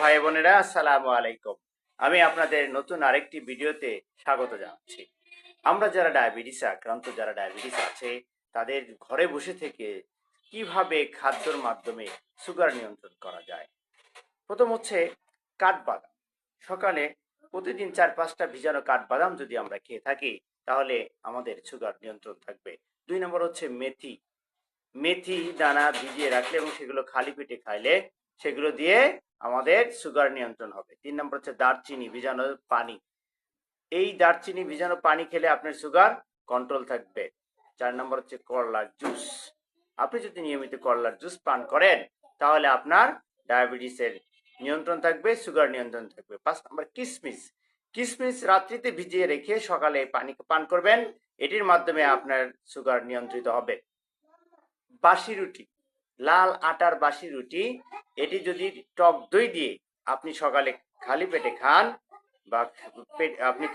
ভাই বোনেরা, আসসালামু আলাইকুম। আমি আপনাদের নতুন আরেকটি ভিডিওতে স্বাগত জানাচ্ছি। আমরা যারা ডায়াবেটিস আছে তাদের ঘরে বসে থেকে কিভাবে খাদ্যর মাধ্যমে সুগার নিয়ন্ত্রণ করা যায়। প্রথম হচ্ছে কাঠবাদাম। সকালে প্রতিদিন 4-5টা ভিজানো কাঠবাদাম যদি আমরা খেয়ে থাকি তাহলে আমাদের সুগার নিয়ন্ত্রণ থাকবে। 2 নম্বর হচ্ছে মেথি। মেথি দানা ভিজিয়ে রাখলে এবং সেগুলো খালি পেটে খাইলে সেগুলো দিয়ে আমাদের সুগার নিয়ন্ত্রণ হবে। 3 নম্বর হচ্ছে দারচিনি ভিজানো পানি। এই দারচিনি ভিজানো পানি খেলে আপনার সুগার কন্ট্রোল থাকবে। 4 নম্বর হচ্ছে করলার জুস। আপনি যদি নিয়মিত করলার জুস পান করেন তাহলে আপনার ডায়াবেটিসের নিয়ন্ত্রণ থাকবে, সুগার নিয়ন্ত্রণ থাকবে। 5 নম্বর কিশমিশ। কিশমিশ রাত্রিতে ভিজিয়ে রেখে সকালে পানি পান করবেন, এটির মাধ্যমে আপনার সুগার নিয়ন্ত্রিত হবে। বাসি রুটি, লাল আটার বাসি রুটি, এটি যদি টক দই দিয়ে আপনি সকালে খালি পেটে খান বা আপনি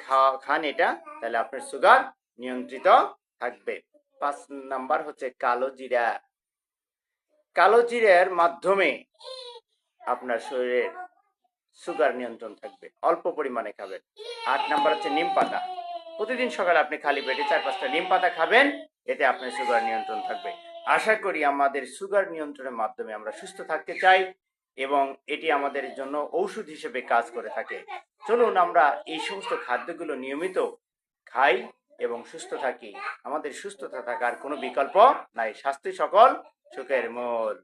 খান এটা, তাহলে আপনার সুগার নিয়ন্ত্রিত থাকবে। 5 নম্বর হচ্ছে কালো জিরা। কালো জিরার মাধ্যমে আপনার শরীরের সুগার নিয়ন্ত্রণ থাকবে, অল্প পরিমাণে খাবেন। 8 নম্বর হচ্ছে নিম পাতা। প্রতিদিন সকালে আপনি খালি পেটে 4-5টা নিম পাতা খাবেন, এতে আপনার সুগার নিয়ন্ত্রণ থাকবে। আশা করি আমাদের সুগার নিয়ন্ত্রণের মাধ্যমে আমরা সুস্থ থাকতে চাই এবং এটি আমাদের জন্য ঔষধ হিসেবে কাজ করে থাকে। চলুন আমরা এই সমস্ত খাদ্যগুলো নিয়মিত খাই এবং সুস্থ থাকি। আমাদের সুস্থতা থাকার কোনো বিকল্প নাই। স্বাস্থ্য সকল সুখের মূল।